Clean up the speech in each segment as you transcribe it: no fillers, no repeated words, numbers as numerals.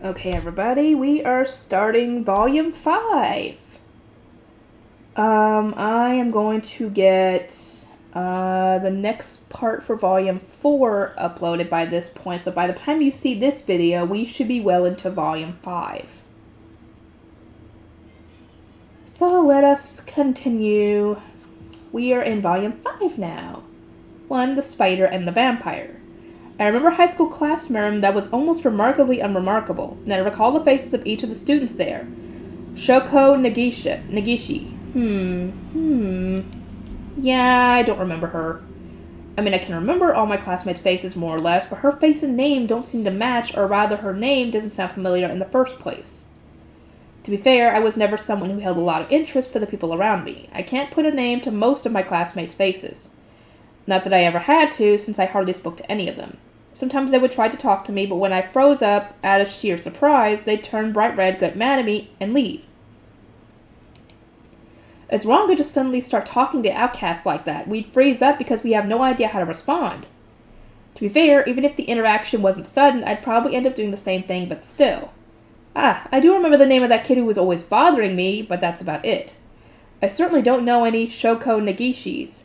Okay, everybody, we are starting Volume 5. I am going to get the next part for Volume 4 uploaded by this point, so by the time you see this video, we should be well into Volume 5. So let us continue. We are in Volume 5 now. 1. The Spider and the Vampire. I remember high school classroom that was almost remarkably unremarkable, and I recall the faces of each of the students there. Shoko Nagishi. Yeah, I don't remember her. I mean, I can remember all my classmates' faces more or less, but her face and name don't seem to match, or rather her name doesn't sound familiar in the first place. To be fair, I was never someone who held a lot of interest for the people around me. I can't put a name to most of my classmates' faces. Not that I ever had to, since I hardly spoke to any of them. Sometimes they would try to talk to me, but when I froze up, out of sheer surprise, they'd turn bright red, get mad at me, and leave. It's wrong to just suddenly start talking to outcasts like that. We'd freeze up because we have no idea how to respond. To be fair, even if the interaction wasn't sudden, I'd probably end up doing the same thing, but still. I do remember the name of that kid who was always bothering me, but that's about it. I certainly don't know any Shoko Nagishis.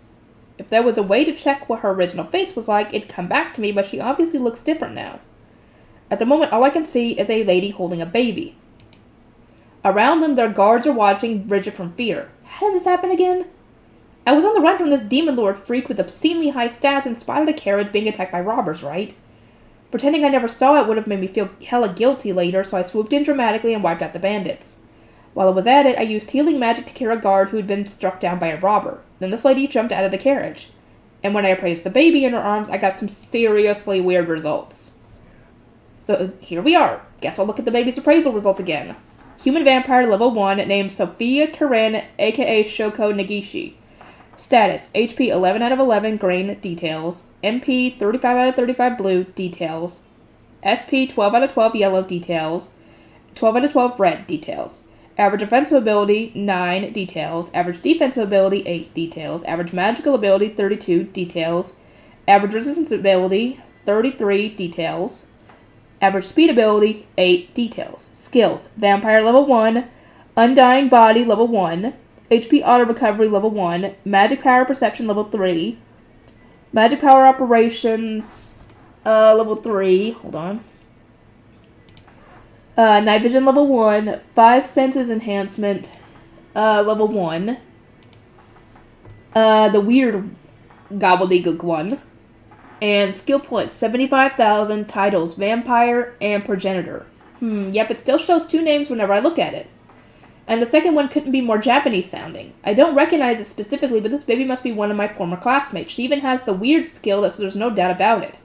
If there was a way to check what her original face was like, it'd come back to me, but she obviously looks different now. At the moment, all I can see is a lady holding a baby. Around them, their guards are watching, rigid from fear. How did this happen again? I was on the run from this demon lord freak with obscenely high stats and spotted a carriage being attacked by robbers, right? Pretending I never saw it would have made me feel hella guilty later, so I swooped in dramatically and wiped out the bandits. While I was at it, I used healing magic to cure a guard who had been struck down by a robber. Then this lady jumped out of the carriage. And when I appraised the baby in her arms, I got some seriously weird results. So here we are. Guess I'll look at the baby's appraisal results again. Human vampire level 1 named Sophia Karen, aka Shoko Nagishi. Status, HP 11 out of 11 green, details. MP 35 out of 35 blue, details. SP 12 out of 12 yellow, details. 12 out of 12 red, details. Average offensive ability, 9 details. Average defensive ability, 8 details. Average magical ability, 32 details. Average resistance ability, 33 details. Average speed ability, 8 details. Skills, Vampire level 1. Undying Body level 1. HP Auto Recovery level 1. Magic Power Perception level 3. Magic Power Operations level 3. Hold on. Night Vision level 1, 5 Senses Enhancement, level 1, the weird gobbledygook one, and skill points, 75,000, titles, Vampire, and Progenitor. Yep, it still shows 2 names whenever I look at it. And the second one couldn't be more Japanese sounding. I don't recognize it specifically, but this baby must be one of my former classmates. She even has the weird skill, so there's no doubt about it.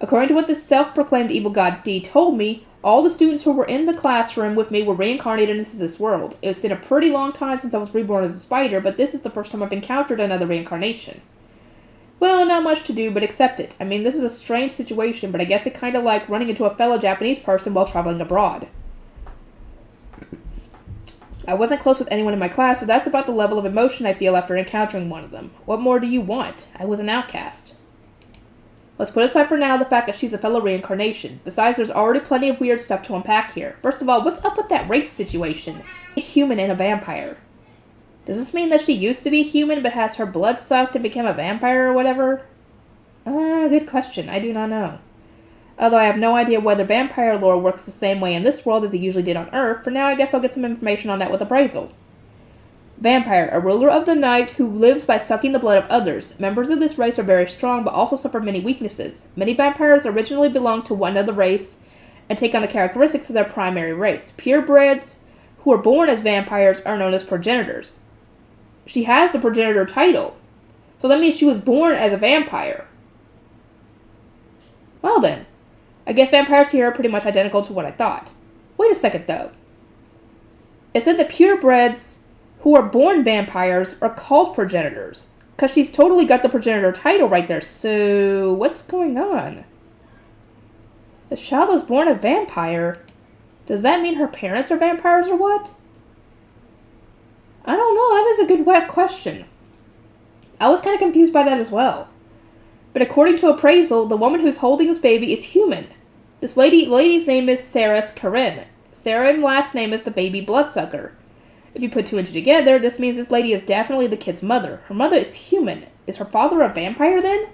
According to what this self-proclaimed evil god D told me, all the students who were in the classroom with me were reincarnated into this world. It's been a pretty long time since I was reborn as a spider, but this is the first time I've encountered another reincarnation. Well, not much to do but accept it. I mean, this is a strange situation, but I guess it's kind of like running into a fellow Japanese person while traveling abroad. I wasn't close with anyone in my class, so that's about the level of emotion I feel after encountering one of them. What more do you want? I was an outcast. Let's put aside for now the fact that she's a fellow reincarnation. Besides, there's already plenty of weird stuff to unpack here. First of all, what's up with that race situation? A human and a vampire. Does this mean that she used to be human but has her blood sucked and became a vampire or whatever? Good question. I do not know. Although I have no idea whether vampire lore works the same way in this world as it usually did on Earth, for now I guess I'll get some information on that with appraisal. Vampire, a ruler of the night who lives by sucking the blood of others. Members of this race are very strong, but also suffer many weaknesses. Many vampires originally belong to one other race and take on the characteristics of their primary race. Purebreds, who are born as vampires, are known as progenitors. She has the progenitor title, so that means she was born as a vampire. Well then, I guess vampires here are pretty much identical to what I thought. Wait a second though. It said that purebreds who are born vampires are called progenitors. Because she's totally got the progenitor title right there. So, what's going on? The child was born a vampire. Does that mean her parents are vampires or what? I don't know. That is a good wet question. I was kind of confused by that as well. But according to appraisal, the woman who's holding this baby is human. This lady's name is Sarah Karen. Sarah's last name is the baby bloodsucker. If you put two and two together, this means this lady is definitely the kid's mother. Her mother is human. Is her father a vampire then?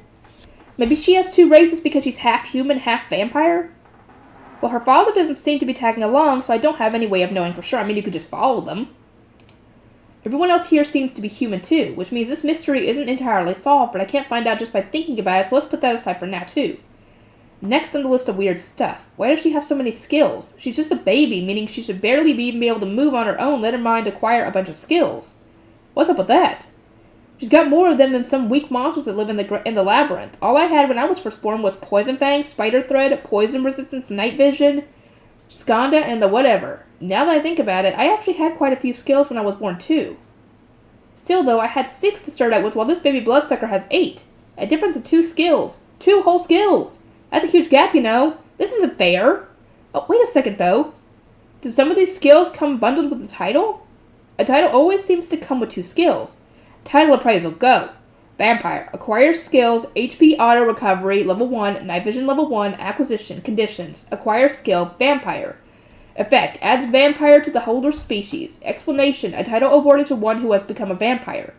Maybe she has two races because she's half human, half vampire? Well, her father doesn't seem to be tagging along, so I don't have any way of knowing for sure. I mean, you could just follow them. Everyone else here seems to be human too, which means this mystery isn't entirely solved, but I can't find out just by thinking about it, so let's put that aside for now too. Next on the list of weird stuff. Why does she have so many skills? She's just a baby, meaning she should barely even be able to move on her own, let her mind acquire a bunch of skills. What's up with that? She's got more of them than some weak monsters that live in the labyrinth. All I had when I was first born was poison fang, spider thread, poison resistance, night vision, skanda, and the whatever. Now that I think about it, I actually had quite a few skills when I was born too. Still though, I had 6 to start out with, while this baby bloodsucker has 8. A difference of 2 skills. 2 whole skills! That's a huge gap, you know. This isn't fair. Oh, wait a second, though. Do some of these skills come bundled with a title? A title always seems to come with 2 skills. Title appraisal, go. Vampire. Acquire skills, HP auto recovery, level 1, night vision level 1, acquisition, conditions. Acquire skill, vampire. Effect. Adds vampire to the holder's species. Explanation. A title awarded to one who has become a vampire.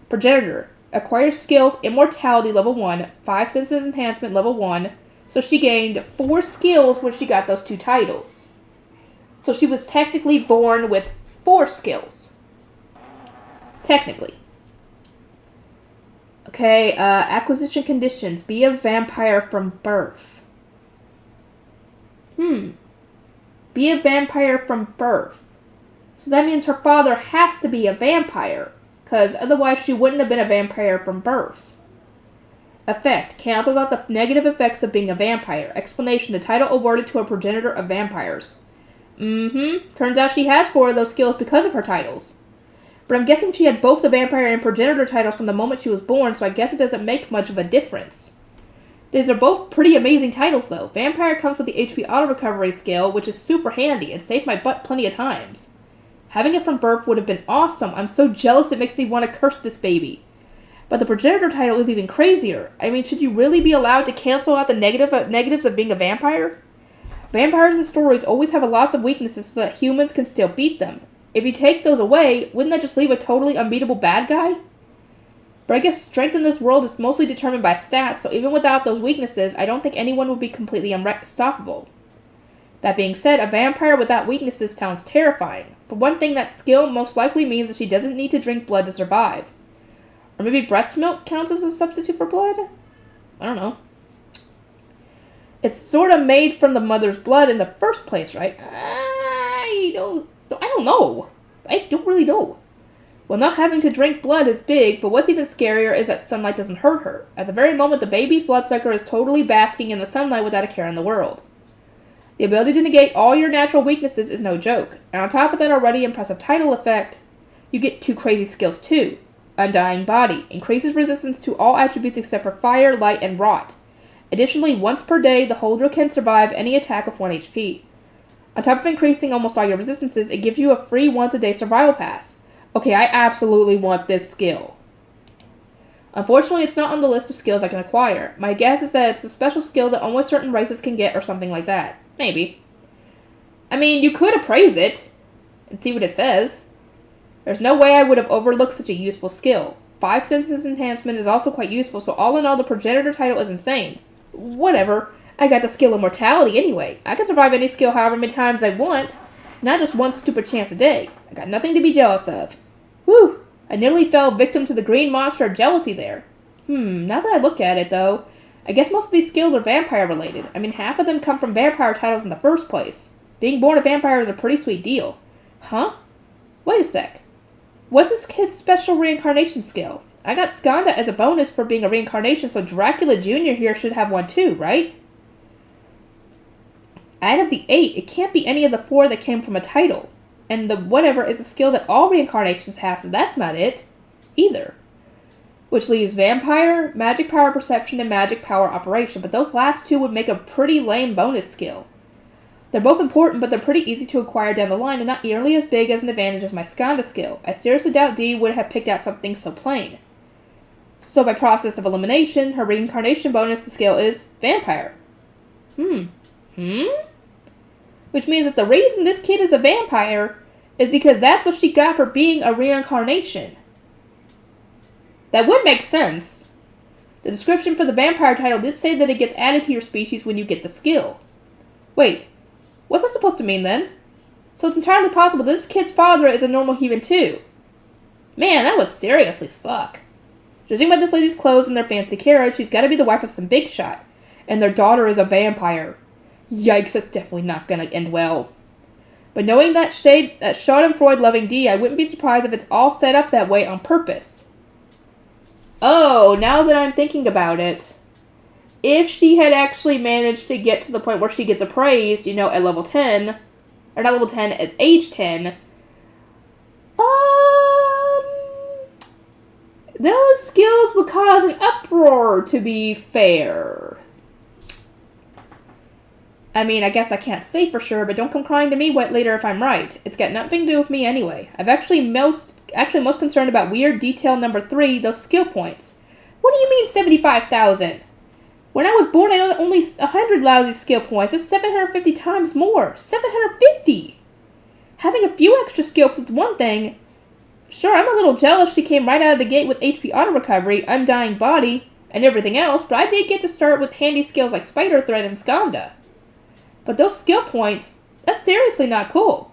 Progenitor. Acquire skills, immortality level 1, 5 senses enhancement level 1. So she gained 4 skills when she got those 2 titles. So she was technically born with 4 skills. Technically. Okay, acquisition conditions. Be a vampire from birth. Be a vampire from birth. So that means her father has to be a vampire, because otherwise she wouldn't have been a vampire from birth. Effect. Cancels out the negative effects of being a vampire. Explanation. The title awarded to a progenitor of vampires. Turns out she has 4 of those skills because of her titles. But I'm guessing she had both the vampire and progenitor titles from the moment she was born, so I guess it doesn't make much of a difference. These are both pretty amazing titles, though. Vampire comes with the HP auto recovery skill, which is super handy and saved my butt plenty of times. Having it from birth would have been awesome. I'm so jealous it makes me want to curse this baby. But the progenitor title is even crazier. I mean, should you really be allowed to cancel out the negatives of being a vampire? Vampires in stories always have lots of weaknesses so that humans can still beat them. If you take those away, wouldn't that just leave a totally unbeatable bad guy? But I guess strength in this world is mostly determined by stats, so even without those weaknesses, I don't think anyone would be completely unstoppable. That being said, a vampire without weaknesses sounds terrifying. For one thing, that skill most likely means that she doesn't need to drink blood to survive. Or maybe breast milk counts as a substitute for blood? I don't know. It's sort of made from the mother's blood in the first place, right? I don't know. I don't really know. Well, not having to drink blood is big, but what's even scarier is that sunlight doesn't hurt her. At the very moment, the baby's bloodsucker is totally basking in the sunlight without a care in the world. The ability to negate all your natural weaknesses is no joke. And on top of that already impressive title effect, you get 2 crazy skills too. Undying Body. Increases resistance to all attributes except for fire, light, and rot. Additionally, once per day, the holder can survive any attack of 1 HP. On top of increasing almost all your resistances, it gives you a free once-a-day survival pass. Okay, I absolutely want this skill. Unfortunately, it's not on the list of skills I can acquire. My guess is that it's a special skill that only certain races can get or something like that. Maybe. I mean, you could appraise it and see what it says. There's no way I would have overlooked such a useful skill. 5 senses enhancement is also quite useful, so all in all, the progenitor title is insane. Whatever. I got the skill immortality anyway. I can survive any skill however many times I want. Not just one stupid chance a day. I got nothing to be jealous of. Whew. I nearly fell victim to the green monster of jealousy there. Now that I look at it, though, I guess most of these skills are vampire-related. I mean, half of them come from vampire titles in the first place. Being born a vampire is a pretty sweet deal. Huh? Wait a sec. What's this kid's special reincarnation skill? I got Skanda as a bonus for being a reincarnation, so Dracula Jr. here should have one too, right? Out of the 8, it can't be any of the 4 that came from a title. And the whatever is a skill that all reincarnations have, so that's not it either. Which leaves Vampire, Magic Power Perception, and Magic Power Operation, but those last 2 would make a pretty lame bonus skill. They're both important, but they're pretty easy to acquire down the line and not nearly as big as an advantage as my Skanda skill. I seriously doubt Dee would have picked out something so plain. So by process of elimination, her reincarnation bonus skill is Vampire. Which means that the reason this kid is a vampire is because that's what she got for being a reincarnation. That would make sense. The description for the vampire title did say that it gets added to your species when you get the skill. Wait, what's that supposed to mean then? So it's entirely possible this kid's father is a normal human too. Man, that would seriously suck. Judging by this lady's clothes and their fancy carriage, she's got to be the wife of some big shot. And their daughter is a vampire. Yikes, that's definitely not going to end well. But knowing that Schadenfreude-loving D, I wouldn't be surprised if it's all set up that way on purpose. Oh, now that I'm thinking about it, if she had actually managed to get to the point where she gets appraised, at level 10, or not level 10, at age 10, those skills would cause an uproar, to be fair. I mean, I guess I can't say for sure, but don't come crying to me later if I'm right. It's got nothing to do with me anyway. I'm actually most concerned about weird detail number 3, those skill points. What do you mean 75,000? When I was born, I had only 100 lousy skill points. That's 750 times more. 750! Having a few extra skills is one thing. Sure, I'm a little jealous she came right out of the gate with HP auto recovery, undying body, and everything else, but I did get to start with handy skills like spider thread and skanda. But those skill points, that's seriously not cool.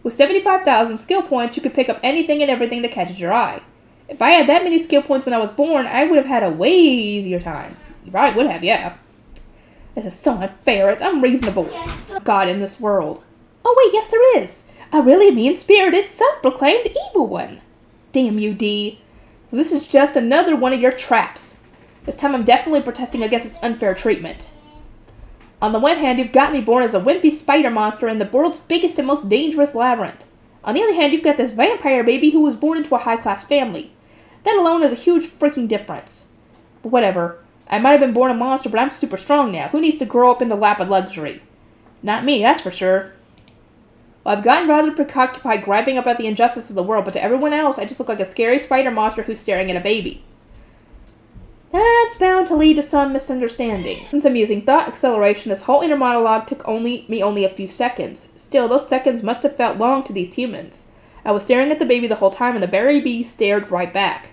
With 75,000 skill points, you could pick up anything and everything that catches your eye. If I had that many skill points when I was born, I would have had a way easier time. You probably would have, yeah. This is so unfair. It's unreasonable. God in this world. Oh wait, yes there is. A really mean-spirited, self-proclaimed evil one. Damn you, D. This is just another one of your traps. This time I'm definitely protesting against this unfair treatment. On the one hand, you've got me born as a wimpy spider monster in the world's biggest and most dangerous labyrinth. On the other hand, you've got this vampire baby who was born into a high-class family. That alone is a huge freaking difference. But whatever. I might have been born a monster, but I'm super strong now. Who needs to grow up in the lap of luxury? Not me, that's for sure. Well, I've gotten rather preoccupied griping about the injustice of the world, but to everyone else, I just look like a scary spider monster who's staring at a baby. That's bound to lead to some misunderstanding. Since I'm using thought acceleration, this whole inner monologue took me only a few seconds. Still, those seconds must have felt long to these humans. I was staring at the baby the whole time, and the baby stared right back.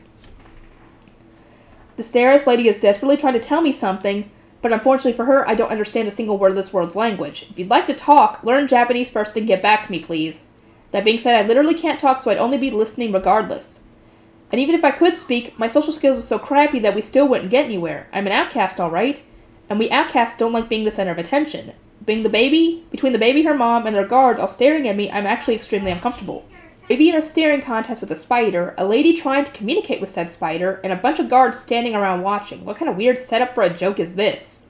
The Saris lady is desperately trying to tell me something, but unfortunately for her, I don't understand a single word of this world's language. If you'd like to talk, learn Japanese first, then get back to me, please. That being said, I literally can't talk, so I'd only be listening regardless. And even if I could speak, my social skills are so crappy that we still wouldn't get anywhere. I'm an outcast, alright. And we outcasts don't like being the center of attention. Between the baby, her mom, and their guards all staring at me, I'm actually extremely uncomfortable. Maybe in a staring contest with a spider, a lady trying to communicate with said spider, and a bunch of guards standing around watching. What kind of weird setup for a joke is this?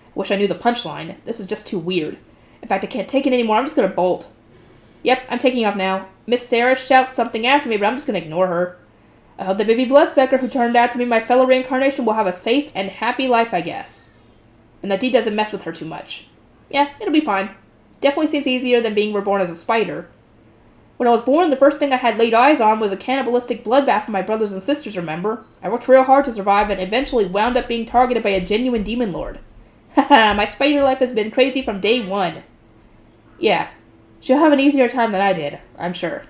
I wish I knew the punchline. This is just too weird. In fact, I can't take it anymore. I'm just gonna bolt. Yep, I'm taking off now. Miss Sarah shouts something after me, but I'm just gonna ignore her. I hope the baby bloodsucker who turned out to be my fellow reincarnation will have a safe and happy life, I guess. And that D doesn't mess with her too much. Yeah, it'll be fine. Definitely seems easier than being reborn as a spider. When I was born, the first thing I had laid eyes on was a cannibalistic bloodbath for my brothers and sisters, remember? I worked real hard to survive and eventually wound up being targeted by a genuine demon lord. Haha, my spider life has been crazy from day one. Yeah, she'll have an easier time than I did, I'm sure.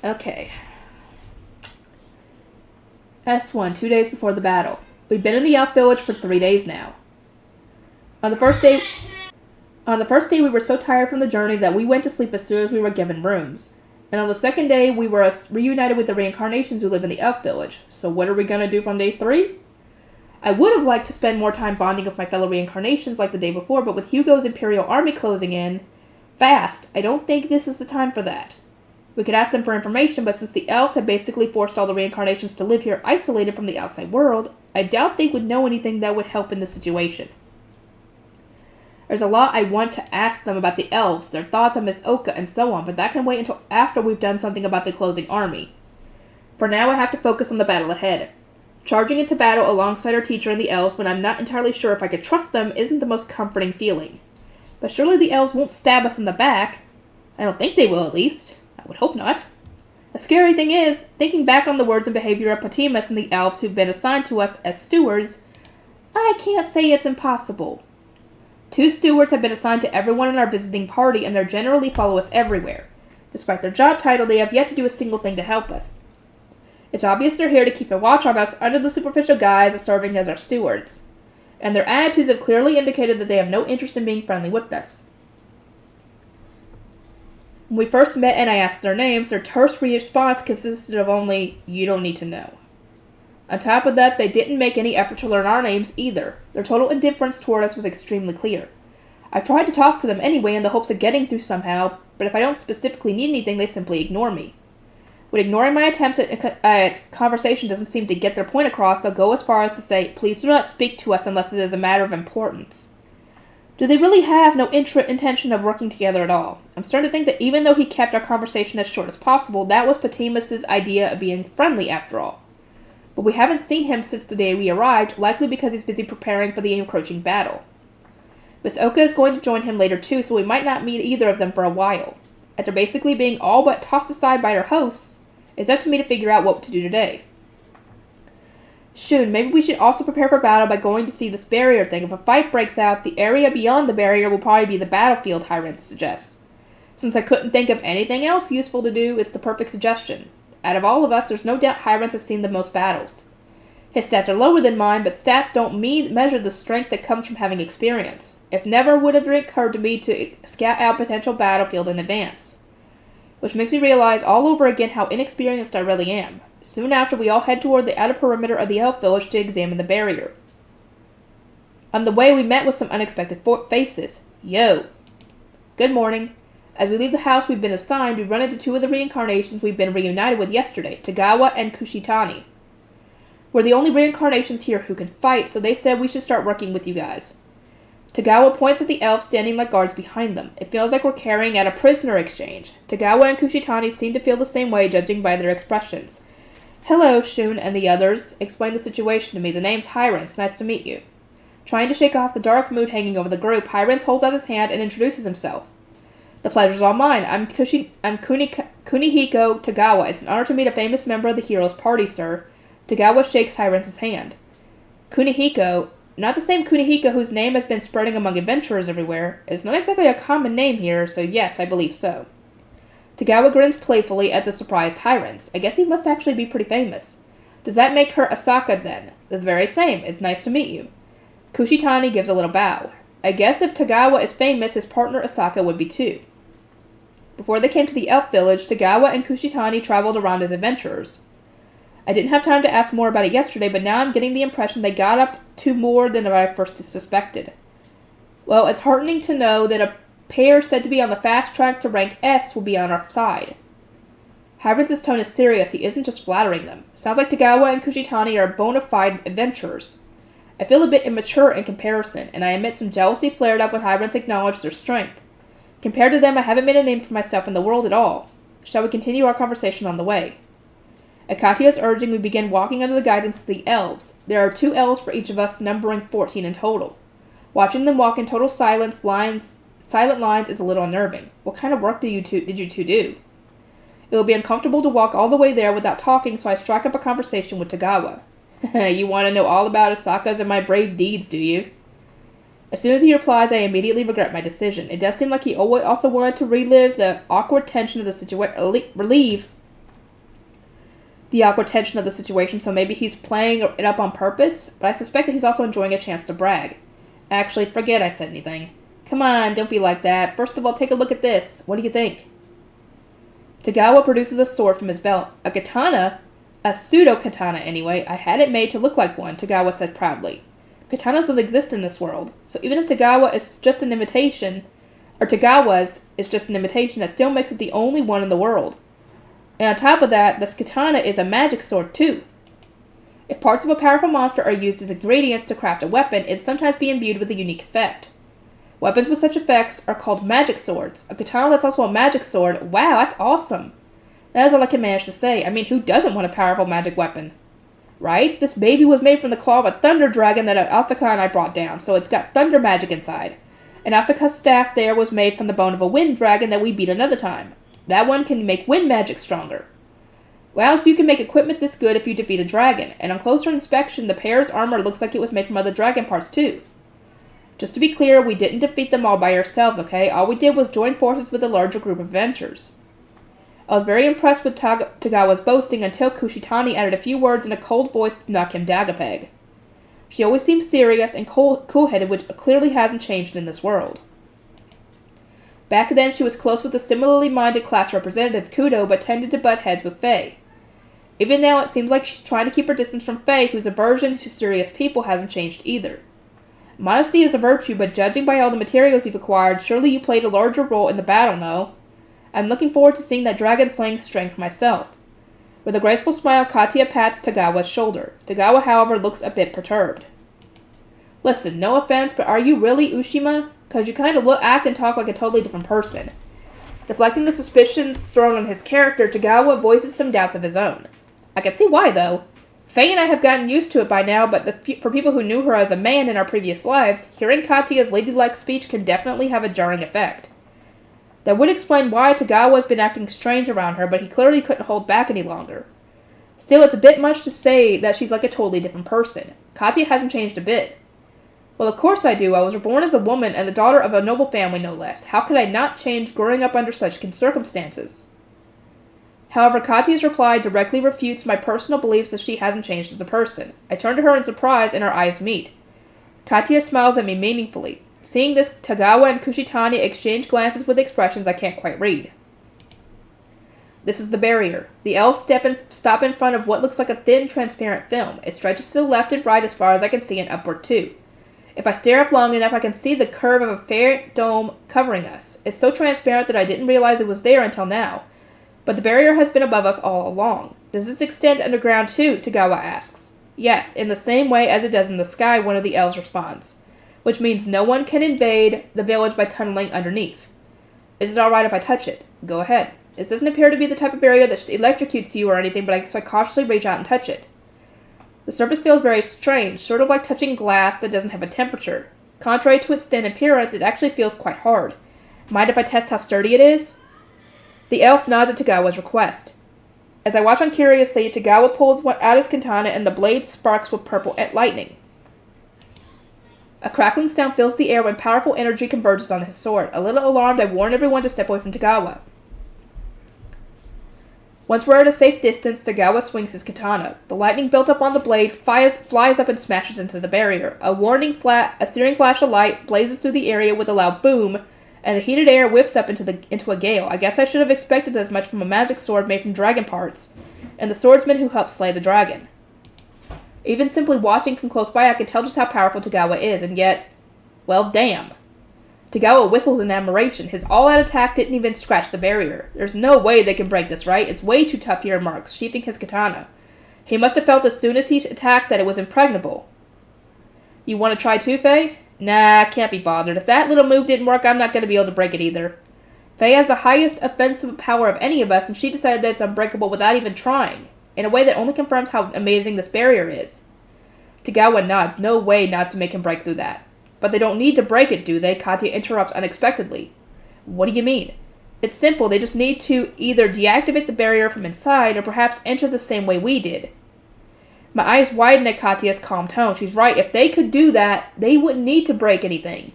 Okay. S1, 2 days before the battle. We've been in the elf village for 3 days now. On the first day, we were so tired from the journey that we went to sleep as soon as we were given rooms. And on the second day, we were reunited with the reincarnations who live in the elf village. So what are we going to do from day 3? I would have liked to spend more time bonding with my fellow reincarnations like the day before, but with Hugo's Imperial Army closing in fast, I don't think this is the time for that. We could ask them for information, but since the elves have basically forced all the reincarnations to live here isolated from the outside world, I doubt they would know anything that would help in this situation. There's a lot I want to ask them about the elves, their thoughts on Miss Oka, and so on, but that can wait until after we've done something about the closing army. For now, I have to focus on the battle ahead. Charging into battle alongside our teacher and the elves when I'm not entirely sure if I could trust them isn't the most comforting feeling. But surely the elves won't stab us in the back. I don't think they will, at least. I would hope not. The scary thing is, thinking back on the words and behavior of Patimus and the elves who've been assigned to us as stewards, I can't say it's impossible. 2 stewards have been assigned to everyone in our visiting party, and they generally follow us everywhere. Despite their job title, they have yet to do a single thing to help us. It's obvious they're here to keep a watch on us under the superficial guise of serving as our stewards, and their attitudes have clearly indicated that they have no interest in being friendly with us. When we first met and I asked their names, their terse response consisted of only, "You don't need to know." On top of that, they didn't make any effort to learn our names either. Their total indifference toward us was extremely clear. I tried to talk to them anyway in the hopes of getting through somehow, but if I don't specifically need anything, they simply ignore me. When ignoring my attempts at conversation doesn't seem to get their point across, they'll go as far as to say, "Please do not speak to us unless it is a matter of importance." Do they really have no intention of working together at all? I'm starting to think that even though he kept our conversation as short as possible, that was Fatimus's idea of being friendly after all. But we haven't seen him since the day we arrived, likely because he's busy preparing for the encroaching battle. Miss Oka is going to join him later too, so we might not meet either of them for a while. After basically being all but tossed aside by our hosts, it's up to me to figure out what to do today. Shun, maybe we should also prepare for battle by going to see this barrier thing. If a fight breaks out, the area beyond the barrier will probably be the battlefield, Hyren suggests. Since I couldn't think of anything else useful to do, it's the perfect suggestion. Out of all of us, there's no doubt Hyren has seen the most battles. His stats are lower than mine, but stats don't measure the strength that comes from having experience. It never would have occurred to me to scout out potential battlefield in advance. Which makes me realize all over again how inexperienced I really am. Soon after, we all head toward the outer perimeter of the elf village to examine the barrier. On the way, we met with some unexpected faces. Yo. Good morning. As we leave the house we've been assigned, we run into 2 of the reincarnations we've been reunited with yesterday, Tagawa and Kushitani. We're the only reincarnations here who can fight, so they said we should start working with you guys. Tagawa points at the elves standing like guards behind them. It feels like we're carrying out a prisoner exchange. Tagawa and Kushitani seem to feel the same way, judging by their expressions. Hello, Shun and the others. Explain the situation to me. The name's Hyrens. Nice to meet you. Trying to shake off the dark mood hanging over the group, Hyrens holds out his hand and introduces himself. The pleasure's all mine. I'm Kunihiko Tagawa. It's an honor to meet a famous member of the hero's party, sir. Tagawa shakes Hyrens' hand. Kunihiko, not the same Kunihiko whose name has been spreading among adventurers everywhere. It's not exactly a common name here, so yes, I believe so. Tagawa grins playfully at the surprised Hyrens. I guess he must actually be pretty famous. Does that make her Asaka, then? The very same. It's nice to meet you. Kushitani gives a little bow. I guess if Tagawa is famous, his partner Asaka would be too. Before they came to the elf village, Tagawa and Kushitani traveled around as adventurers. I didn't have time to ask more about it yesterday, but now I'm getting the impression they got up to more than I first suspected. Well, it's heartening to know that a pair said to be on the fast track to rank S will be on our side. Hyrens' tone is serious. He isn't just flattering them. Sounds like Tagawa and Kushitani are bona fide adventurers. I feel a bit immature in comparison, and I admit some jealousy flared up when Hyrens acknowledged their strength. Compared to them, I haven't made a name for myself in the world at all. Shall we continue our conversation on the way? At Katya's urging, we begin walking under the guidance of the elves. There are 2 elves for each of us, numbering 14 in total. Watching them walk in total silent lines is a little unnerving. What kind of work did you two do? It will be uncomfortable to walk all the way there without talking, so I strike up a conversation with Tagawa. You want to know all about Asaka's and my brave deeds, do you? As soon as he replies, I immediately regret my decision. It does seem like he also wanted to relive the awkward tension of the situation, so maybe he's playing it up on purpose, but I suspect that he's also enjoying a chance to brag. Actually, forget I said anything. Come on, don't be like that. First of all, take a look at this. What do you think? Tagawa produces a sword from his belt. A katana? A pseudo-katana, anyway. I had it made to look like one, Tagawa said proudly. Katanas don't exist in this world, so even if Tagawa's is just an imitation, that still makes it the only one in the world. And on top of that, this katana is a magic sword, too. If parts of a powerful monster are used as ingredients to craft a weapon, it'd sometimes be imbued with a unique effect. Weapons with such effects are called magic swords. A katana that's also a magic sword, wow, that's awesome. That is all I can manage to say. I mean, who doesn't want a powerful magic weapon? Right? This baby was made from the claw of a thunder dragon that Asaka and I brought down, so it's got thunder magic inside. And Asaka's staff there was made from the bone of a wind dragon that we beat another time. That one can make wind magic stronger. Well, so you can make equipment this good if you defeat a dragon, and on closer inspection, the pair's armor looks like it was made from other dragon parts too. Just to be clear, we didn't defeat them all by ourselves, okay? All we did was join forces with a larger group of adventurers. I was very impressed with Tagawa's boasting until Kushitani added a few words in a cold voice to knock him dag a peg. She always seems serious and cool-headed, which clearly hasn't changed in this world. Back then, she was close with the similarly minded class representative, Kudo, but tended to butt heads with Faye. Even now, it seems like she's trying to keep her distance from Faye, whose aversion to serious people hasn't changed either. Modesty is a virtue, but judging by all the materials you've acquired, surely you played a larger role in the battle, no? I'm looking forward to seeing that dragon-slaying strength myself. With a graceful smile, Katia pats Tagawa's shoulder. Tagawa, however, looks a bit perturbed. Listen, no offense, but are you really Ushima? Because you kind of act and talk like a totally different person. Deflecting the suspicions thrown on his character, Tagawa voices some doubts of his own. I can see why, though. Faye and I have gotten used to it by now, but for people who knew her as a man in our previous lives, hearing Katia's ladylike speech can definitely have a jarring effect. That would explain why Tagawa's been acting strange around her, but he clearly couldn't hold back any longer. Still, it's a bit much to say that she's like a totally different person. Katia hasn't changed a bit. Well, of course I do. I was reborn as a woman and the daughter of a noble family, no less. How could I not change growing up under such circumstances? However, Katia's reply directly refutes my personal beliefs that she hasn't changed as a person. I turn to her in surprise and our eyes meet. Katia smiles at me meaningfully. Seeing this, Tagawa and Kushitani exchange glances with expressions I can't quite read. This is the barrier. The elves stop in front of what looks like a thin, transparent film. It stretches to the left and right as far as I can see and upward too. If I stare up long enough, I can see the curve of a fair dome covering us. It's so transparent that I didn't realize it was there until now. But the barrier has been above us all along. Does this extend underground too? Tagawa asks. Yes, in the same way as it does in the sky, one of the elves responds. Which means no one can invade the village by tunneling underneath. Is it alright if I touch it? Go ahead. This doesn't appear to be the type of barrier that electrocutes you or anything, but so I cautiously reach out and touch it. The surface feels very strange, sort of like touching glass that doesn't have a temperature. Contrary to its thin appearance, it actually feels quite hard. Mind if I test how sturdy it is? The elf nods at Tagawa's request. As I watch on curiously, Tagawa pulls out his katana and the blade sparks with purple lightning. A crackling sound fills the air when powerful energy converges on his sword. A little alarmed, I warn everyone to step away from Tagawa. Once we're at a safe distance, Tagawa swings his katana. The lightning built up on the blade flies up and smashes into the barrier. A searing flash of light blazes through the area with a loud boom, and the heated air whips up into a gale. I guess I should have expected as much from a magic sword made from dragon parts, and the swordsman who helped slay the dragon. Even simply watching from close by, I can tell just how powerful Tagawa is, and yet, well, damn. Tagawa whistles in admiration. His all-out attack didn't even scratch the barrier. There's no way they can break this, right? It's way too tough, he remarks, sheathing his katana. He must have felt as soon as he attacked that it was impregnable. You want to try too, Faye? Nah, can't be bothered. If that little move didn't work, I'm not going to be able to break it either. Faye has the highest offensive power of any of us, and she decided that it's unbreakable without even trying, in a way that only confirms how amazing this barrier is. Tagawa nods. No way not to make him break through that. But they don't need to break it, do they? Katia interrupts unexpectedly. What do you mean? It's simple. They just need to either deactivate the barrier from inside or perhaps enter the same way we did. My eyes widen at Katia's calm tone. She's right. If they could do that, they wouldn't need to break anything.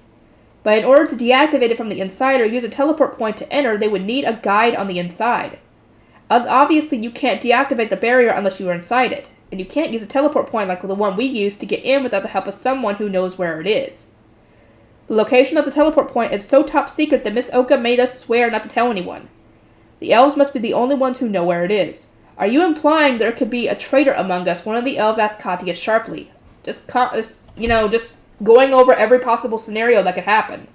But in order to deactivate it from the inside or use a teleport point to enter, they would need a guide on the inside. Obviously, you can't deactivate the barrier unless you are inside it. And you can't use a teleport point like the one we used to get in without the help of someone who knows where it is. The location of the teleport point is so top secret that Miss Oka made us swear not to tell anyone. The elves must be the only ones who know where it is. Are you implying there could be a traitor among us? One of the elves asked Katia sharply. Just going over every possible scenario that could happen.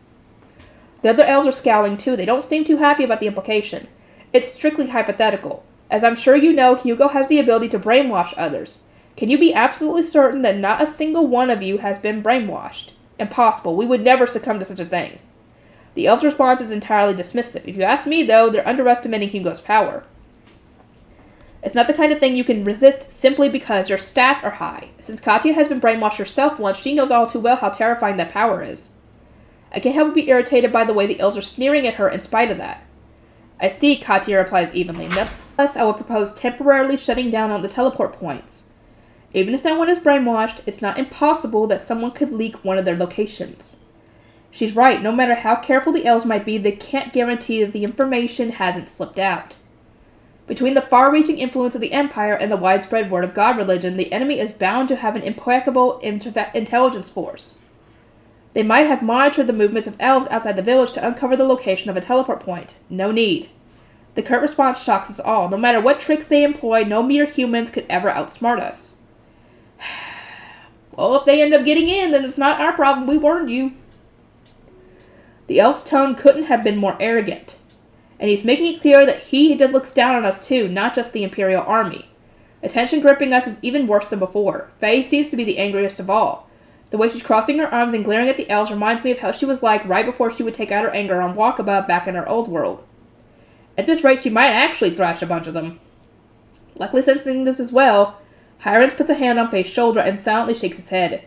The other elves are scowling too. They don't seem too happy about the implication. It's strictly hypothetical. As I'm sure you know, Hugo has the ability to brainwash others. Can you be absolutely certain that not a single one of you has been brainwashed? Impossible. We would never succumb to such a thing. The elf's response is entirely dismissive. If you ask me, though, they're underestimating Hugo's power. It's not the kind of thing you can resist simply because your stats are high. Since Katia has been brainwashed herself once, she knows all too well how terrifying that power is. I can't help but be irritated by the way the elves are sneering at her in spite of that. I see, Katia replies evenly. Nevertheless, I will propose temporarily shutting down on the teleport points. Even if no one is brainwashed, it's not impossible that someone could leak one of their locations. She's right. No matter how careful the elves might be, they can't guarantee that the information hasn't slipped out. Between the far-reaching influence of the Empire and the widespread Word of God religion, the enemy is bound to have an impeccable intelligence force. They might have monitored the movements of elves outside the village to uncover the location of a teleport point. No need. The curt response shocks us all. No matter what tricks they employ, no mere humans could ever outsmart us. Well, if they end up getting in, then it's not our problem. We warned you. The elf's tone couldn't have been more arrogant. And he's making it clear that he looks down on us too, not just the Imperial Army. Attention gripping us is even worse than before. Faye seems to be the angriest of all. The way she's crossing her arms and glaring at the elves reminds me of how she was like right before she would take out her anger on Walkabout back in her old world. At this rate, she might actually thrash a bunch of them. Luckily sensing this as well, Hirons puts a hand on Faye's shoulder and silently shakes his head.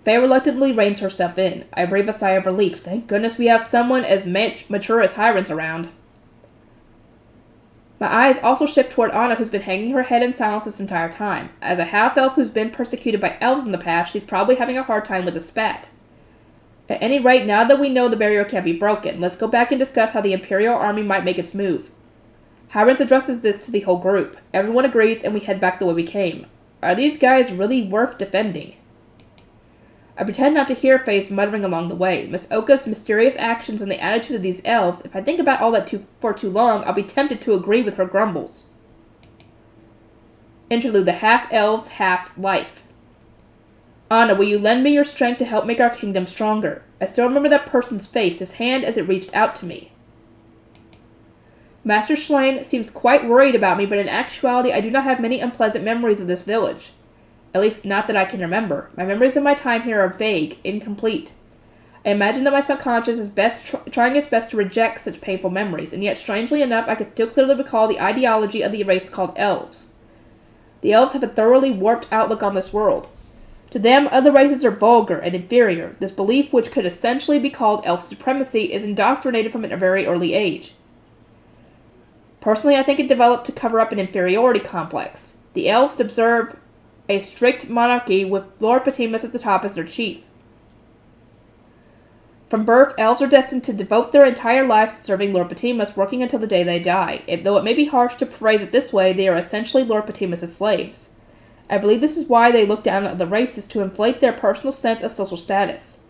Faye reluctantly reins herself in. I breathe a sigh of relief. Thank goodness we have someone as mature as Hirons around. My eyes also shift toward Anna, who's been hanging her head in silence this entire time. As a half-elf who's been persecuted by elves in the past, she's probably having a hard time with the spat. At any rate, now that we know the barrier can't be broken, let's go back and discuss how the Imperial Army might make its move. Hirons addresses this to the whole group. Everyone agrees, and we head back the way we came. Are these guys really worth defending? I pretend not to hear Faye's muttering along the way. Miss Oka's mysterious actions and the attitude of these elves, if I think about all that for too long, I'll be tempted to agree with her grumbles. Interlude: the half-elves, half-life. Anna, will you lend me your strength to help make our kingdom stronger? I still remember that person's face, his hand as it reached out to me. Master Schlein seems quite worried about me, but in actuality I do not have many unpleasant memories of this village. At least, not that I can remember. My memories of my time here are vague, incomplete. I imagine that my subconscious is trying its best to reject such painful memories, and yet, strangely enough, I can still clearly recall the ideology of the race called elves. The elves have a thoroughly warped outlook on this world. To them, other races are vulgar and inferior. This belief, which could essentially be called elf supremacy, is indoctrinated from a very early age. Personally, I think it developed to cover up an inferiority complex. The elves observe a strict monarchy with Lord Patimus at the top as their chief. From birth, elves are destined to devote their entire lives to serving Lord Patimus, working until the day they die. Though it may be harsh to phrase it this way, they are essentially Lord Patimus' slaves. I believe this is why they look down at other races, to inflate their personal sense of social status.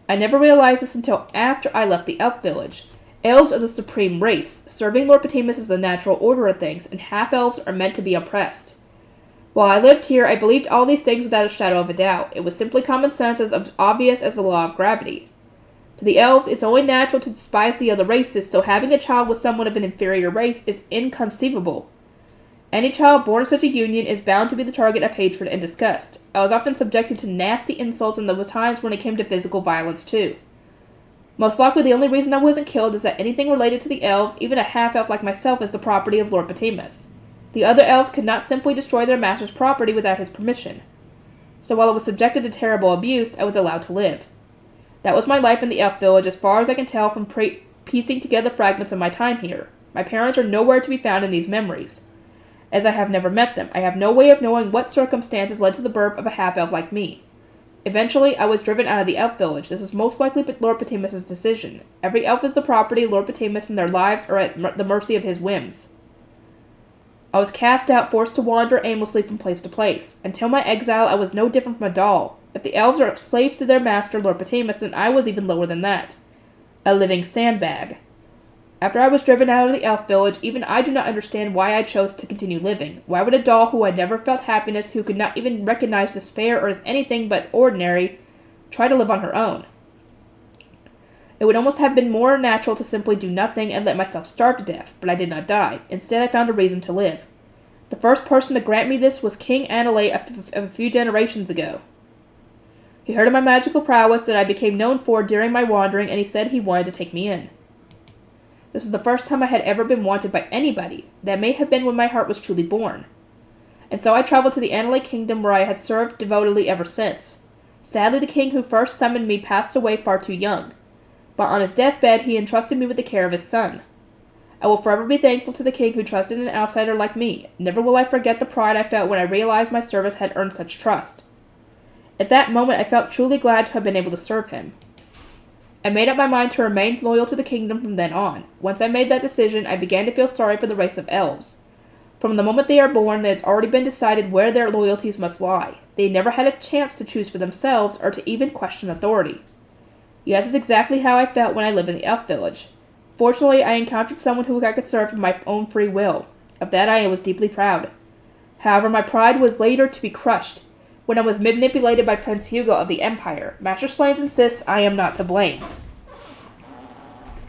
I never realized this until after I left the elf village. Elves are the supreme race. Serving Lord Patimus is the natural order of things, and half-elves are meant to be oppressed. While I lived here, I believed all these things without a shadow of a doubt. It was simply common sense, as obvious as the law of gravity. To the elves, it's only natural to despise the other races, so having a child with someone of an inferior race is inconceivable. Any child born in such a union is bound to be the target of hatred and disgust. I was often subjected to nasty insults, and there were times when it came to physical violence too. Most likely the only reason I wasn't killed is that anything related to the elves, even a half-elf like myself, is the property of Lord Patimus. The other elves could not simply destroy their master's property without his permission. So while I was subjected to terrible abuse, I was allowed to live. That was my life in the elf village, as far as I can tell from piecing together fragments of my time here. My parents are nowhere to be found in these memories. As I have never met them, I have no way of knowing what circumstances led to the birth of a half-elf like me. Eventually, I was driven out of the elf village. This is most likely Lord Patimus' decision. Every elf is the property of Lord Patimus, and their lives are at the mercy of his whims. I was cast out, forced to wander aimlessly from place to place. Until my exile, I was no different from a doll. If the elves are slaves to their master, Lord Patimus, then I was even lower than that. A living sandbag. After I was driven out of the elf village, even I do not understand why I chose to continue living. Why would a doll who had never felt happiness, who could not even recognize despair or as anything but ordinary, try to live on her own? It would almost have been more natural to simply do nothing and let myself starve to death, but I did not die. Instead, I found a reason to live. The first person to grant me this was King Anale a few generations ago. He heard of my magical prowess that I became known for during my wandering, and he said he wanted to take me in. This is the first time I had ever been wanted by anybody. That may have been when my heart was truly born. And so I traveled to the Anale Kingdom, where I had served devotedly ever since. Sadly, the king who first summoned me passed away far too young. But on his deathbed, he entrusted me with the care of his son. I will forever be thankful to the king who trusted an outsider like me. Never will I forget the pride I felt when I realized my service had earned such trust. At that moment, I felt truly glad to have been able to serve him. I made up my mind to remain loyal to the kingdom from then on. Once I made that decision, I began to feel sorry for the race of elves. From the moment they are born, it has already been decided where their loyalties must lie. They never had a chance to choose for themselves or to even question authority. Yes, it's exactly how I felt when I lived in the elf village. Fortunately, I encountered someone who I could serve of my own free will. Of that I was deeply proud. However, my pride was later to be crushed when I was manipulated by Prince Hugo of the Empire. Master Slains insists I am not to blame.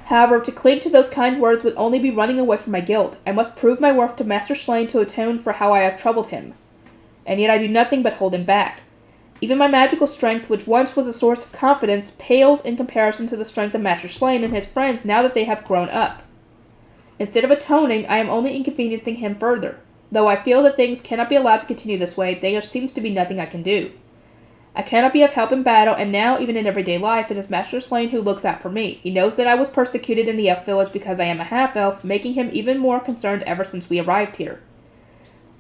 However, to cling to those kind words would only be running away from my guilt. I must prove my worth to Master Slain to atone for how I have troubled him. And yet I do nothing but hold him back. Even my magical strength, which once was a source of confidence, pales in comparison to the strength of Master Slain and his friends now that they have grown up. Instead of atoning, I am only inconveniencing him further. Though I feel that things cannot be allowed to continue this way, there seems to be nothing I can do. I cannot be of help in battle, and now, even in everyday life, it is Master Slain who looks out for me. He knows that I was persecuted in the elf village because I am a half-elf, making him even more concerned ever since we arrived here.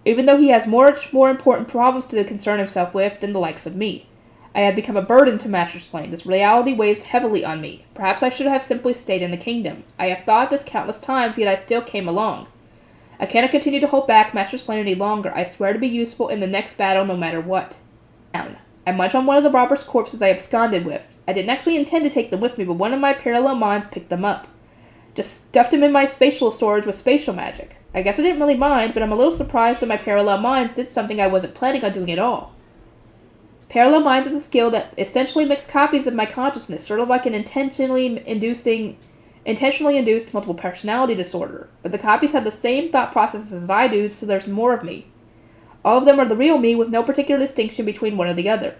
Even though he has much more important problems to concern himself with than the likes of me. I have become a burden to Master Slain. This reality weighs heavily on me. Perhaps I should have simply stayed in the kingdom. I have thought this countless times, yet I still came along. I cannot continue to hold back Master Slain any longer. I swear to be useful in the next battle no matter what. I munch on one of the robbers' corpses I absconded with. I didn't actually intend to take them with me, but one of my parallel minds picked them up. Just stuffed them in my spatial storage with spatial magic. I guess I didn't really mind, but I'm a little surprised that my parallel minds did something I wasn't planning on doing at all. Parallel minds is a skill that essentially makes copies of my consciousness, sort of like an intentionally induced multiple personality disorder. But the copies have the same thought processes as I do, so there's more of me. All of them are the real me with no particular distinction between one or the other.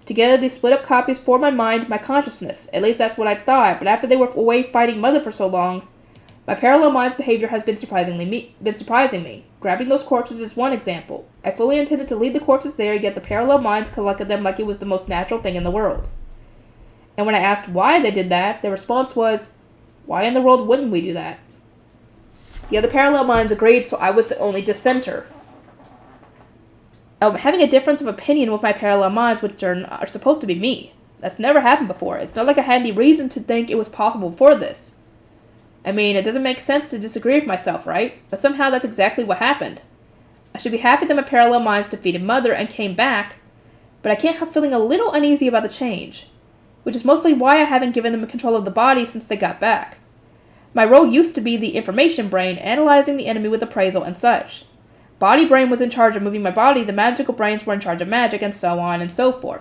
Together, these split-up copies form my mind, my consciousness. At least that's what I thought, but after they were away fighting Mother for so long, my parallel mind's behavior has been surprising me. Grabbing those corpses is one example. I fully intended to leave the corpses there, yet the parallel minds collected them like it was the most natural thing in the world. And when I asked why they did that, their response was, why in the world wouldn't we do that? The other parallel minds agreed, so I was the only dissenter. Having a difference of opinion with my parallel minds, which are supposed to be me. That's never happened before. It's not like I had any reason to think it was possible before this. I mean, it doesn't make sense to disagree with myself, right? But somehow that's exactly what happened. I should be happy that my parallel minds defeated Mother and came back, but I can't help feeling a little uneasy about the change, which is mostly why I haven't given them control of the body since they got back. My role used to be the information brain, analyzing the enemy with appraisal and such. Body brain was in charge of moving my body, the magical brains were in charge of magic, and so on and so forth.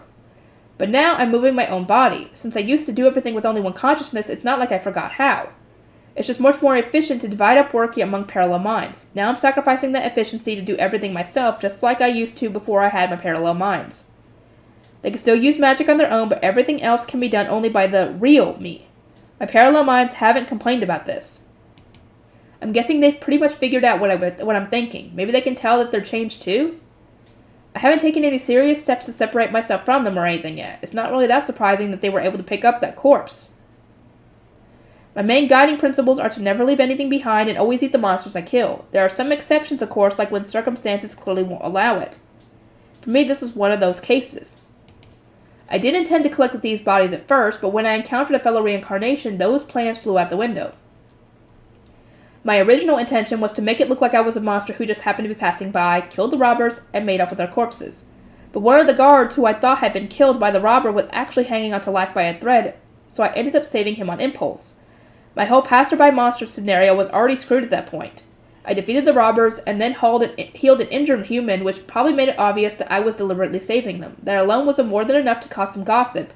But now I'm moving my own body. Since I used to do everything with only one consciousness, it's not like I forgot how. It's just much more efficient to divide up work among parallel minds. Now I'm sacrificing that efficiency to do everything myself, just like I used to before I had my parallel minds. They can still use magic on their own, but everything else can be done only by the real me. My parallel minds haven't complained about this. I'm guessing they've pretty much figured out what I'm thinking. Maybe they can tell that they're changed too? I haven't taken any serious steps to separate myself from them or anything yet. It's not really that surprising that they were able to pick up that corpse. My main guiding principles are to never leave anything behind and always eat the monsters I kill. There are some exceptions, of course, like when circumstances clearly won't allow it. For me, this was one of those cases. I did intend to collect these bodies at first, but when I encountered a fellow reincarnation, those plans flew out the window. My original intention was to make it look like I was a monster who just happened to be passing by, killed the robbers, and made off with their corpses. But one of the guards who I thought had been killed by the robber was actually hanging onto life by a thread, so I ended up saving him on impulse. My whole passerby monster scenario was already screwed at that point. I defeated the robbers, and then healed an injured human, which probably made it obvious that I was deliberately saving them. That alone was more than enough to cause some gossip.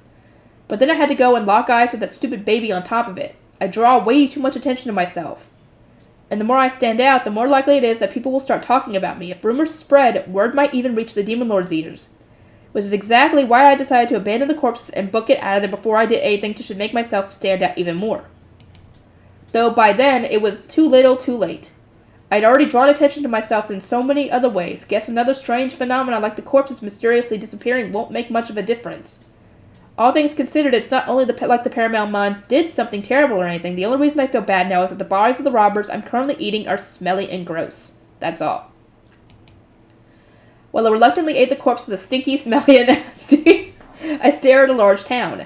But then I had to go and lock eyes with that stupid baby on top of it. I draw way too much attention to myself. And the more I stand out, the more likely it is that people will start talking about me. If rumors spread, word might even reach the Demon Lord's ears. Which is exactly why I decided to abandon the corpses and book it out of there before I did anything to make myself stand out even more. Though by then, it was too little too late. I'd already drawn attention to myself in so many other ways. Guess another strange phenomenon like the corpses mysteriously disappearing won't make much of a difference. All things considered, it's not only like the Paramount Minds did something terrible or anything. The only reason I feel bad now is that the bodies of the robbers I'm currently eating are smelly and gross. That's all. While I reluctantly ate the corpses of stinky, smelly, and nasty, I stare at a large town.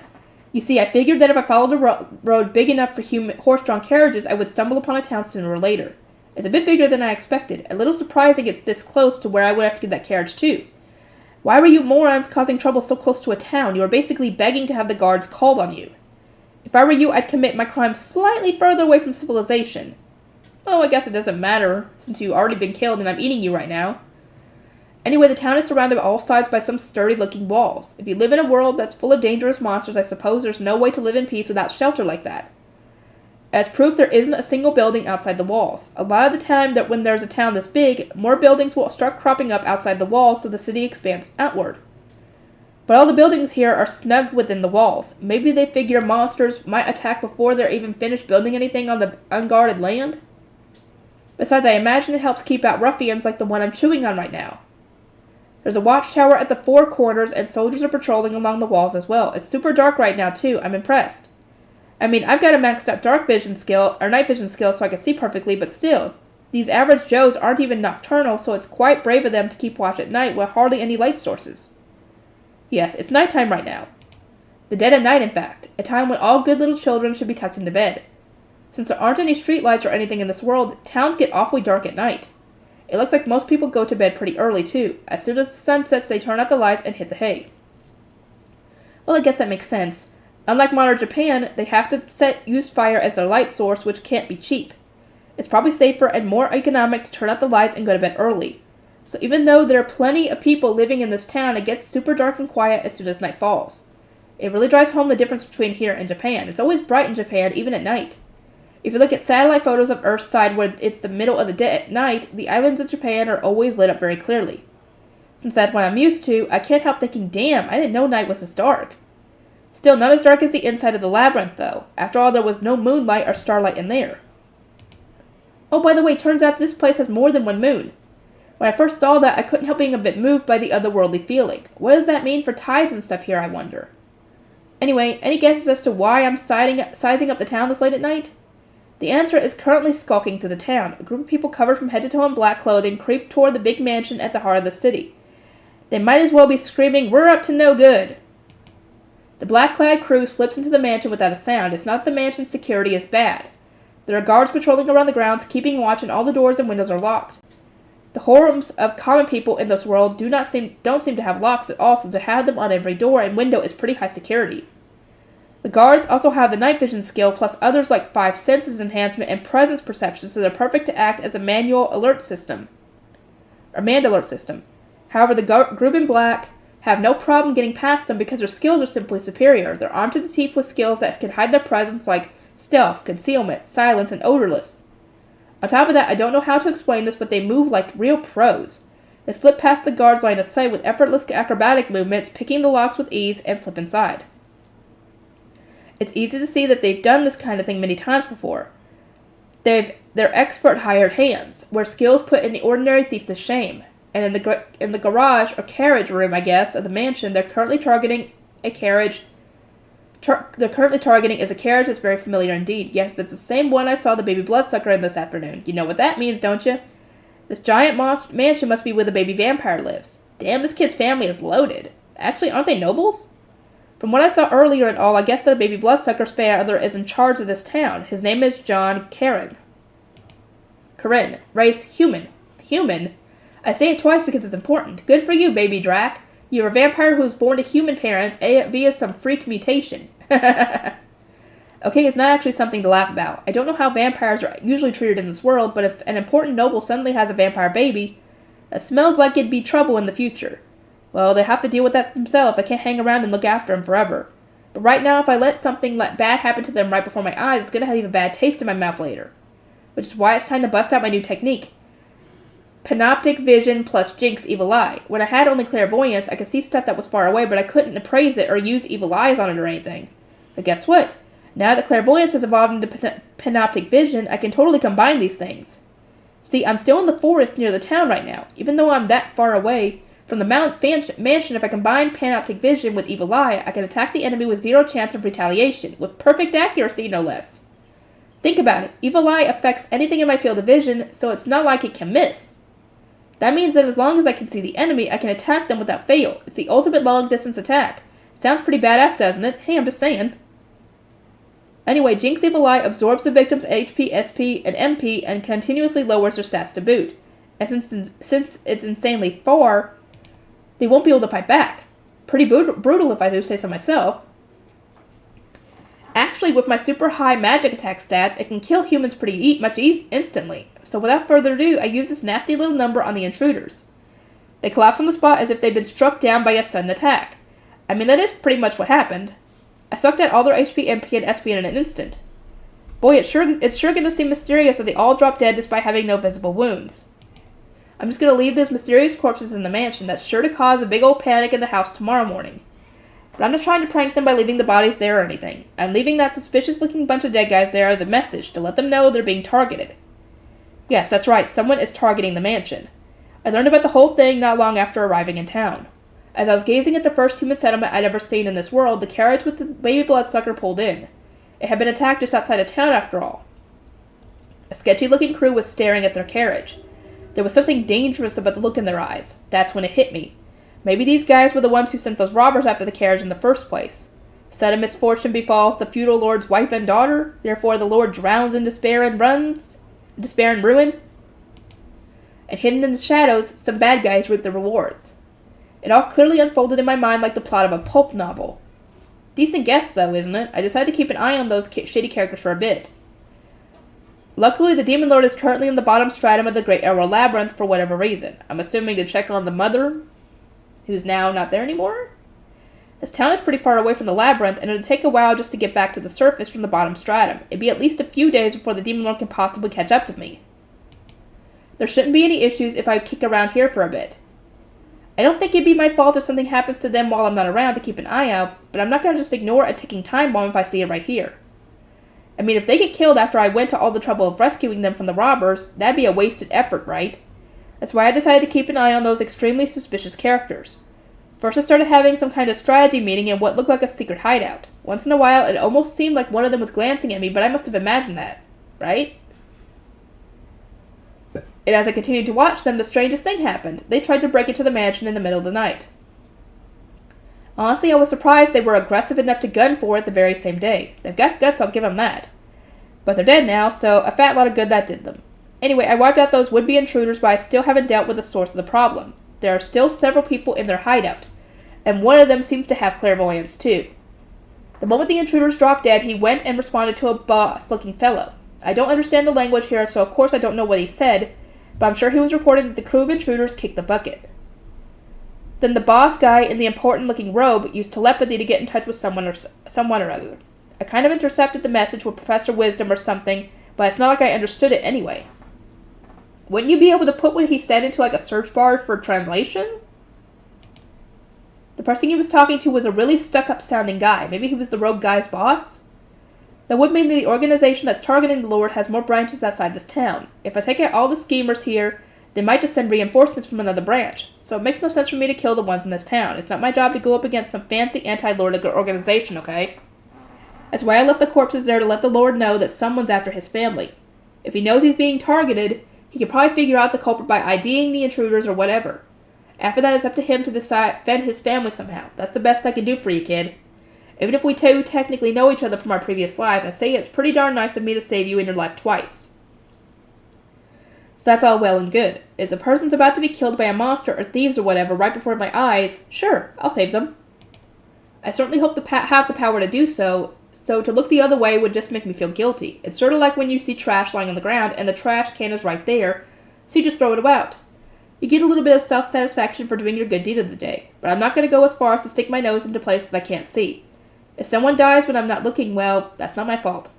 You see, I figured that if I followed a road big enough for horse-drawn carriages, I would stumble upon a town sooner or later. It's a bit bigger than I expected. A little surprising it's this close to where I would rescue that carriage too. Why were you morons causing trouble so close to a town? You were basically begging to have the guards called on you. If I were you, I'd commit my crime slightly further away from civilization. Oh, I guess it doesn't matter, since you've already been killed and I'm eating you right now. Anyway, the town is surrounded on all sides by some sturdy-looking walls. If you live in a world that's full of dangerous monsters, I suppose there's no way to live in peace without shelter like that. As proof, there isn't a single building outside the walls. A lot of the time, when there's a town this big, more buildings will start cropping up outside the walls so the city expands outward. But all the buildings here are snug within the walls. Maybe they figure monsters might attack before they're even finished building anything on the unguarded land? Besides, I imagine it helps keep out ruffians like the one I'm chewing on right now. There's a watchtower at the four corners, and soldiers are patrolling along the walls as well. It's super dark right now, too. I'm impressed. I mean, I've got a maxed out night vision skill, so I can see perfectly, but still. These average Joes aren't even nocturnal, so it's quite brave of them to keep watch at night with hardly any light sources. Yes, it's nighttime right now. The dead of night, in fact. A time when all good little children should be tucked into bed. Since there aren't any streetlights or anything in this world, towns get awfully dark at night. It looks like most people go to bed pretty early, too. As soon as the sun sets, they turn out the lights and hit the hay. Well, I guess that makes sense. Unlike modern Japan, they have to use fire as their light source, which can't be cheap. It's probably safer and more economic to turn out the lights and go to bed early. So even though there are plenty of people living in this town, it gets super dark and quiet as soon as night falls. It really drives home the difference between here and Japan. It's always bright in Japan, even at night. If you look at satellite photos of Earth's side where it's the middle of the night, the islands of Japan are always lit up very clearly. Since that's what I'm used to, I can't help thinking, damn, I didn't know night was this dark. Still, not as dark as the inside of the labyrinth, though. After all, there was no moonlight or starlight in there. Oh, by the way, turns out this place has more than one moon. When I first saw that, I couldn't help being a bit moved by the otherworldly feeling. What does that mean for tides and stuff here, I wonder? Anyway, any guesses as to why I'm sizing up the town this late at night? The answer is currently skulking through the town. A group of people covered from head to toe in black clothing creep toward the big mansion at the heart of the city. They might as well be screaming, "We're up to no good!" The black-clad crew slips into the mansion without a sound. It's not that the mansion's security is bad. There are guards patrolling around the grounds, keeping watch, and all the doors and windows are locked. The homes of common people in this world don't seem to have locks at all, so to have them on every door and window is pretty high security. The guards also have the night vision skill, plus others like 5 senses enhancement and presence perception, so they're perfect to act as a manned alert system. However, the group in black have no problem getting past them because their skills are simply superior. They're armed to the teeth with skills that can hide their presence like stealth, concealment, silence, and odorless. On top of that, I don't know how to explain this, but they move like real pros. They slip past the guards' line of sight with effortless acrobatic movements, picking the locks with ease, and slip inside. It's easy to see that they've done this kind of thing many times before. They're expert hired hands, where skills put any ordinary thief to shame. And in the garage, or carriage room, I guess, of the mansion, they're currently targeting a carriage. They're currently targeting is a carriage that's very familiar indeed. Yes, but it's the same one I saw the baby bloodsucker in this afternoon. You know what that means, don't you? This giant mansion must be where the baby vampire lives. Damn, this kid's family is loaded. Actually, aren't they nobles? From what I saw earlier and all, I guess that the baby bloodsucker's father is in charge of this town. His name is John Karen. Race human. Human? I say it twice because it's important. Good for you, baby Drac. You're a vampire who was born to human parents via some freak mutation. Okay, it's not actually something to laugh about. I don't know how vampires are usually treated in this world, but if an important noble suddenly has a vampire baby, that smells like it'd be trouble in the future. Well, they have to deal with that themselves. I can't hang around and look after them forever. But right now, if I let something bad happen to them right before my eyes, it's going to leave a bad taste in my mouth later. Which is why it's time to bust out my new technique. Panoptic vision plus Jinx evil eye. When I had only clairvoyance, I could see stuff that was far away, but I couldn't appraise it or use evil eyes on it or anything. But guess what? Now that clairvoyance has evolved into panoptic vision, I can totally combine these things. See, I'm still in the forest near the town right now. Even though I'm that far away from the mansion, if I combine panoptic vision with evil eye, I can attack the enemy with 0 chance of retaliation, with perfect accuracy, no less. Think about it. Evil eye affects anything in my field of vision, so it's not like it can miss. That means that as long as I can see the enemy, I can attack them without fail. It's the ultimate long-distance attack. Sounds pretty badass, doesn't it? Hey, I'm just saying. Anyway, Jinx Evil Eye absorbs the victim's HP, SP, and MP and continuously lowers their stats to boot. And since it's insanely far, they won't be able to fight back. Pretty brutal if I do say so myself. Actually, with my super high magic attack stats, it can kill humans pretty much instantly. So without further ado, I use this nasty little number on the intruders. They collapse on the spot as if they've been struck down by a sudden attack. I mean, that is pretty much what happened. I sucked out all their HP, MP, and SP in an instant. Boy, it's sure gonna seem mysterious that they all dropped dead despite having no visible wounds. I'm just gonna leave those mysterious corpses in the mansion. That's sure to cause a big old panic in the house tomorrow morning. But I'm not trying to prank them by leaving the bodies there or anything. I'm leaving that suspicious-looking bunch of dead guys there as a message to let them know they're being targeted. Yes, that's right, someone is targeting the mansion. I learned about the whole thing not long after arriving in town. As I was gazing at the first human settlement I'd ever seen in this world, the carriage with the baby bloodsucker pulled in. It had been attacked just outside of town after all. A sketchy-looking crew was staring at their carriage. There was something dangerous about the look in their eyes. That's when it hit me. Maybe these guys were the ones who sent those robbers after the carriage in the first place. Sudden misfortune befalls the feudal lord's wife and daughter, therefore the lord drowns in despair and ruin. And hidden in the shadows, some bad guys reap the rewards. It all clearly unfolded in my mind like the plot of a pulp novel. Decent guess, though, isn't it? I decided to keep an eye on those shady characters for a bit. Luckily, the Demon Lord is currently in the bottom stratum of the Great Arrow Labyrinth for whatever reason. I'm assuming to check on the mother, who's now not there anymore? This town is pretty far away from the labyrinth, and it'll take a while just to get back to the surface from the bottom stratum. It'd be at least a few days before the Demon Lord can possibly catch up to me. There shouldn't be any issues if I kick around here for a bit. I don't think it'd be my fault if something happens to them while I'm not around to keep an eye out, but I'm not going to just ignore a ticking time bomb if I see it right here. I mean, if they get killed after I went to all the trouble of rescuing them from the robbers, that'd be a wasted effort, right? That's why I decided to keep an eye on those extremely suspicious characters. First I started having some kind of strategy meeting in what looked like a secret hideout. Once in a while, it almost seemed like one of them was glancing at me, but I must have imagined that, right? And as I continued to watch them, the strangest thing happened. They tried to break into the mansion in the middle of the night. Honestly, I was surprised they were aggressive enough to gun for it the very same day. They've got guts, I'll give them that. But they're dead now, so a fat lot of good that did them. Anyway, I wiped out those would-be intruders, but I still haven't dealt with the source of the problem. There are still several people in their hideout, and one of them seems to have clairvoyance too. The moment the intruders dropped dead, he went and responded to a boss-looking fellow. I don't understand the language here, so of course I don't know what he said, but I'm sure he was reporting that the crew of intruders kicked the bucket. Then the boss guy in the important-looking robe used telepathy to get in touch with someone or other. I kind of intercepted the message with Professor Wisdom or something, but it's not like I understood it anyway. Wouldn't you be able to put what he said into like a search bar for translation? The person he was talking to was a really stuck-up sounding guy. Maybe he was the rogue guy's boss? That would mean that the organization that's targeting the Lord has more branches outside this town. If I take out all the schemers here, they might just send reinforcements from another branch. So it makes no sense for me to kill the ones in this town. It's not my job to go up against some fancy anti-Lord organization, okay? That's why I left the corpses there to let the Lord know that someone's after his family. If he knows he's being targeted, he could probably figure out the culprit by IDing the intruders or whatever. After that, it's up to him to defend his family somehow. That's the best I can do for you, kid. Even if we two technically know each other from our previous lives, I say it's pretty darn nice of me to save you in your life twice. So that's all well and good. If a person's about to be killed by a monster or thieves or whatever right before my eyes, sure, I'll save them. I certainly hope to have the power to do so, so to look the other way would just make me feel guilty. It's sort of like when you see trash lying on the ground and the trash can is right there, so you just throw it out. You get a little bit of self-satisfaction for doing your good deed of the day, but I'm not going to go as far as to stick my nose into places I can't see. If someone dies when I'm not looking, well, that's not my fault.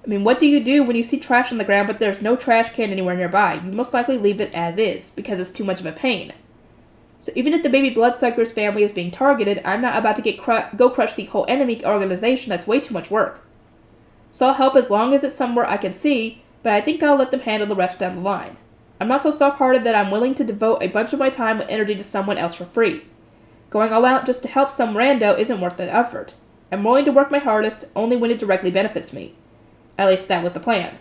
I mean, what do you do when you see trash on the ground but there's no trash can anywhere nearby? You most likely leave it as is, because it's too much of a pain. So even if the baby bloodsucker's family is being targeted, I'm not about to go crush the whole enemy organization. That's way too much work. So I'll help as long as it's somewhere I can see, but I think I'll let them handle the rest down the line. I'm not so soft-hearted that I'm willing to devote a bunch of my time and energy to someone else for free. Going all out just to help some rando isn't worth the effort. I'm willing to work my hardest only when it directly benefits me. At least that was the plan.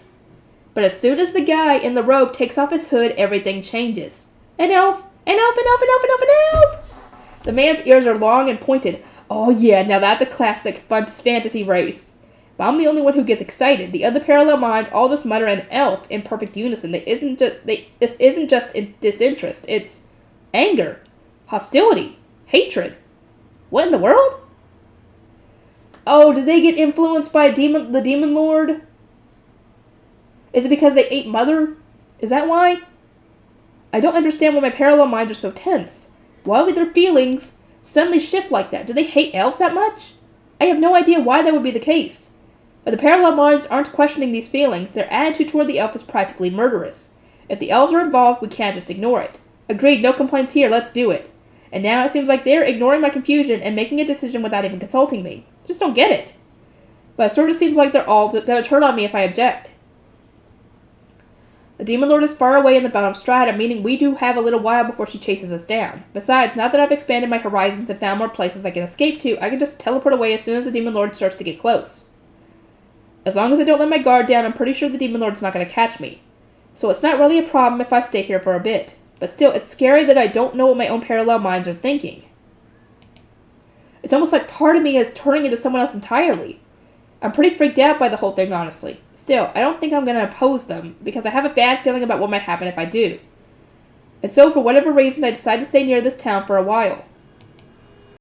But as soon as the guy in the robe takes off his hood, everything changes. An elf! An elf! An elf! An elf! An elf! An elf! The man's ears are long and pointed. Oh yeah, now that's a classic fantasy race. But I'm the only one who gets excited. The other parallel minds all just mutter an elf in perfect unison. This isn't just disinterest. It's anger, hostility, hatred. What in the world? Oh, did they get influenced by the demon lord? Is it because they ate Mother? Is that why? I don't understand why my parallel minds are so tense. Why would their feelings suddenly shift like that? Do they hate elves that much? I have no idea why that would be the case. But the parallel minds aren't questioning these feelings. Their attitude toward the elf is practically murderous. If the elves are involved, we can't just ignore it. Agreed, no complaints here, let's do it. And now it seems like they're ignoring my confusion and making a decision without even consulting me. Just don't get it. But it sort of seems like they're all gonna turn on me if I object. The Demon Lord is far away in the belt of Strata, meaning we do have a little while before she chases us down. Besides, now that I've expanded my horizons and found more places I can escape to, I can just teleport away as soon as the Demon Lord starts to get close. As long as I don't let my guard down, I'm pretty sure the Demon Lord's not going to catch me. So it's not really a problem if I stay here for a bit. But still, it's scary that I don't know what my own parallel minds are thinking. It's almost like part of me is turning into someone else entirely. I'm pretty freaked out by the whole thing, honestly. Still, I don't think I'm going to oppose them, because I have a bad feeling about what might happen if I do. And so, for whatever reason, I decided to stay near this town for a while.